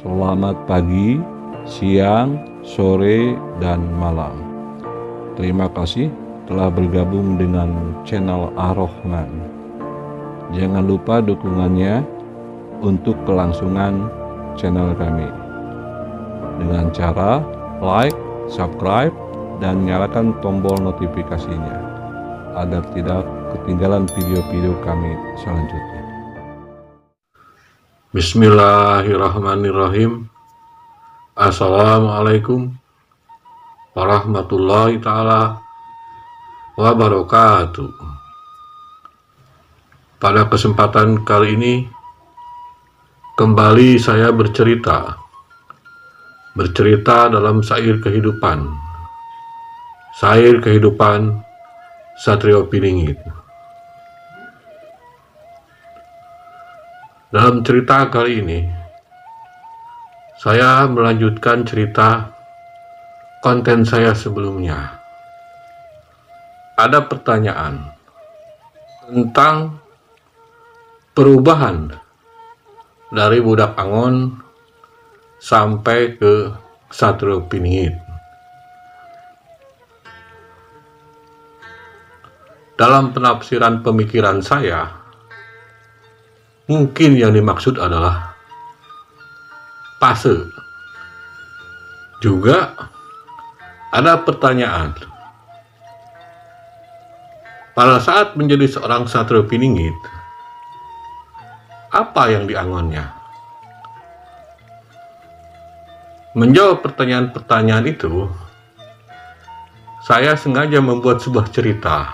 Selamat pagi, siang, sore, dan malam. Terima kasih telah bergabung dengan channel Ar-Rahman. Jangan lupa dukungannya untuk kelangsungan channel kami dengan cara like, subscribe, dan nyalakan tombol notifikasinya agar tidak ketinggalan video-video kami selanjutnya. Bismillahirrahmanirrahim. Assalamualaikum warahmatullahi ta'ala wabarakatuh. Pada kesempatan kali ini kembali saya bercerita dalam syair kehidupan Satrio Piningit. Dalam cerita kali ini, saya melanjutkan cerita konten saya sebelumnya. Ada pertanyaan tentang perubahan dari Budak Angon sampai ke Satrio Piningit. Dalam penafsiran pemikiran saya, mungkin yang dimaksud adalah fase. Juga ada pertanyaan, pada saat menjadi seorang Satrio Piningit, apa yang diangonnya? Menjawab pertanyaan-pertanyaan itu, saya sengaja membuat sebuah cerita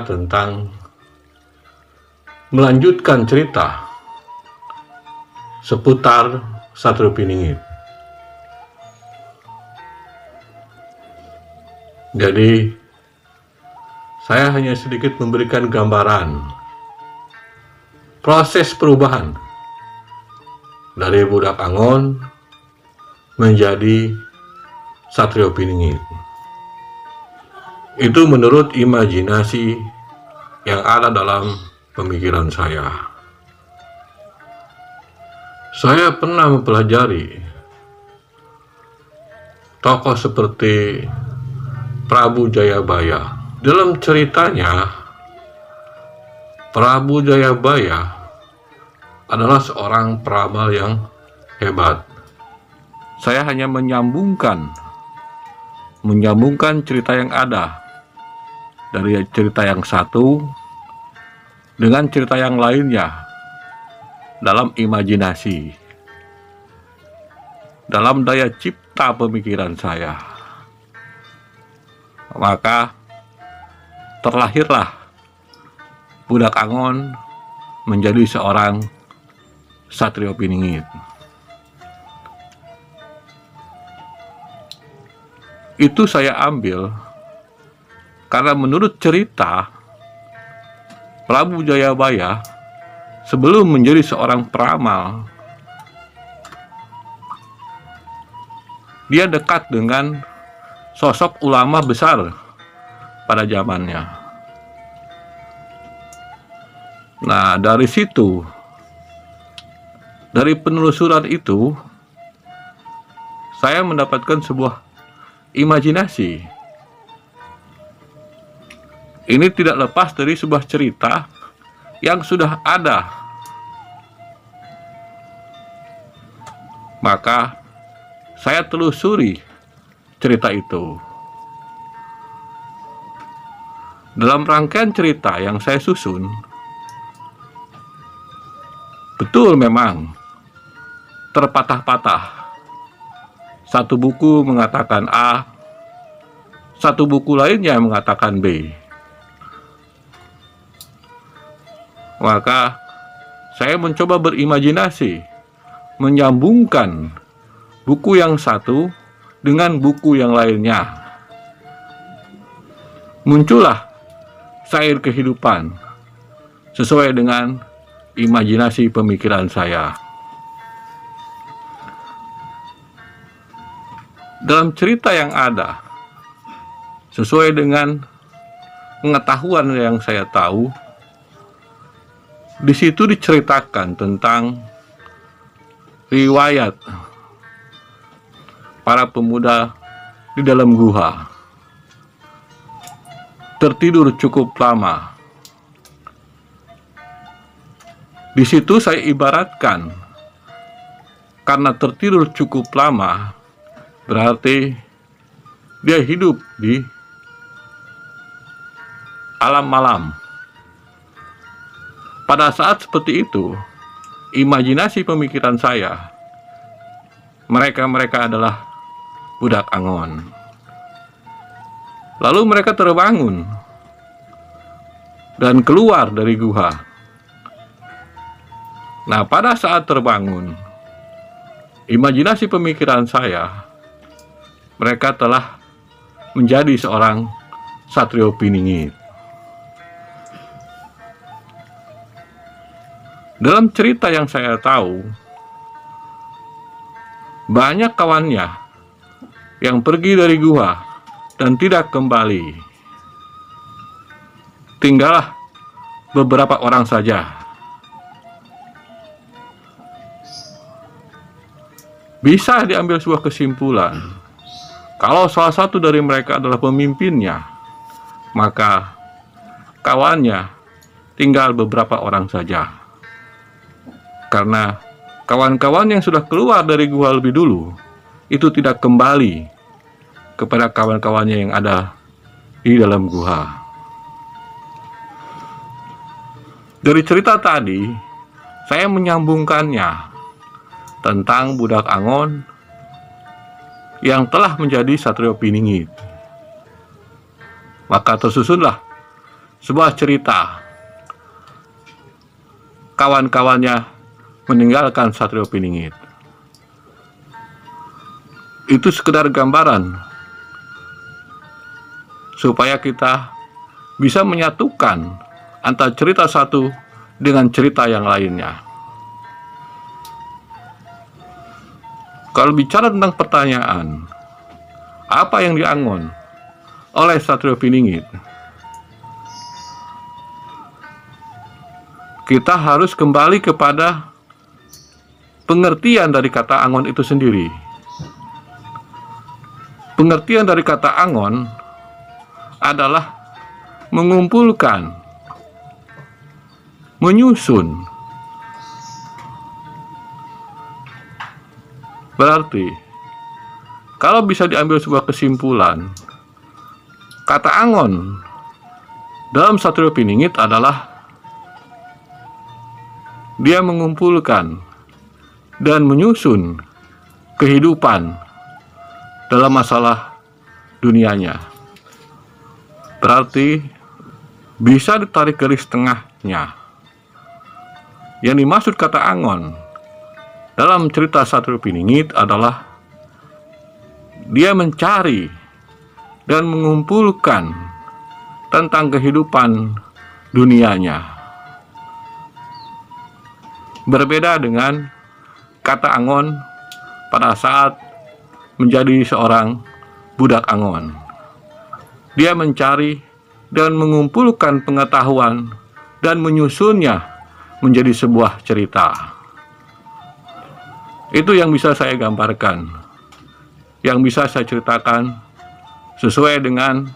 tentang melanjutkan cerita seputar Satrio Piningit. Jadi, saya hanya sedikit memberikan gambaran proses perubahan dari Budak Angon menjadi Satrio Piningit. Itu menurut imajinasi yang ada dalam pemikiran saya. Saya pernah mempelajari tokoh seperti Prabu Jayabaya. Dalam ceritanya, Prabu Jayabaya adalah seorang peramal yang hebat. Saya hanya menyambungkan cerita yang ada dari cerita yang satu dengan cerita yang lainnya dalam imajinasi, dalam daya cipta pemikiran saya. Maka terlahirlah Budak Angon menjadi seorang Satrio Piningit. Itu saya ambil karena menurut cerita, Prabu Jayabaya sebelum menjadi seorang peramal, dia dekat dengan sosok ulama besar pada zamannya. Nah, dari situ, dari penelusuran itu, saya mendapatkan sebuah imajinasi. Ini tidak lepas dari sebuah cerita yang sudah ada. Maka saya telusuri cerita itu. Dalam rangkaian cerita yang saya susun, betul memang terpatah-patah. Satu buku mengatakan A, satu buku lainnya mengatakan B. Maka saya mencoba berimajinasi, menyambungkan buku yang satu dengan buku yang lainnya. Muncullah syair kehidupan sesuai dengan imajinasi pemikiran saya. Dalam cerita yang ada, sesuai dengan pengetahuan yang saya tahu, di situ diceritakan tentang riwayat para pemuda di dalam gua tertidur cukup lama. Di situ saya ibaratkan, karena tertidur cukup lama, berarti dia hidup di alam malam. Pada saat seperti itu, imajinasi pemikiran saya, mereka adalah budak Angon. Lalu mereka terbangun dan keluar dari gua. Nah, pada saat terbangun, imajinasi pemikiran saya, mereka telah menjadi seorang Satrio Piningit. Dalam cerita yang saya tahu, banyak kawannya yang pergi dari gua dan tidak kembali. Tinggallah beberapa orang saja. Bisa diambil sebuah kesimpulan, kalau salah satu dari mereka adalah pemimpinnya, maka kawannya tinggal beberapa orang saja. Karena kawan-kawan yang sudah keluar dari gua lebih dulu, itu tidak kembali kepada kawan-kawannya yang ada di dalam gua. Dari cerita tadi, saya menyambungkannya tentang budak Angon yang telah menjadi Satrio Piningit. Maka tersusunlah sebuah cerita. Kawan-kawannya meninggalkan Satrio Piningit. Itu sekedar gambaran supaya kita bisa menyatukan antara cerita satu dengan cerita yang lainnya. Kalau bicara tentang pertanyaan, apa yang diangon oleh Satrio Piningit, kita harus kembali kepada pengertian dari kata Angon itu sendiri. Pengertian dari kata Angon adalah mengumpulkan, menyusun. Berarti, kalau bisa diambil sebuah kesimpulan, kata Angon dalam Satrio Piningit adalah dia mengumpulkan dan menyusun kehidupan dalam masalah dunianya. Berarti bisa ditarik garis tengahnya. Yang dimaksud kata Angon dalam cerita Satrio Piningit adalah dia mencari dan mengumpulkan tentang kehidupan dunianya. Berbeda dengan kata Angon pada saat menjadi seorang budak Angon. Dia mencari dan mengumpulkan pengetahuan dan menyusunnya menjadi sebuah cerita. Itu yang bisa saya gambarkan, yang bisa saya ceritakan sesuai dengan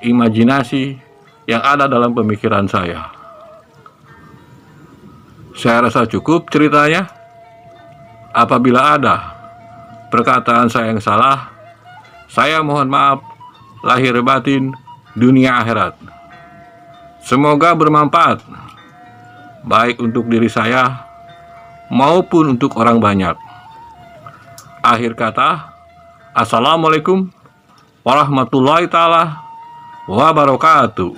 imajinasi yang ada dalam pemikiran saya. Saya rasa cukup ceritanya. Apabila ada perkataan saya yang salah, saya mohon maaf lahir batin dunia akhirat. Semoga bermanfaat baik untuk diri saya maupun untuk orang banyak. Akhir kata, assalamualaikum warahmatullahi taala wabarakatuh.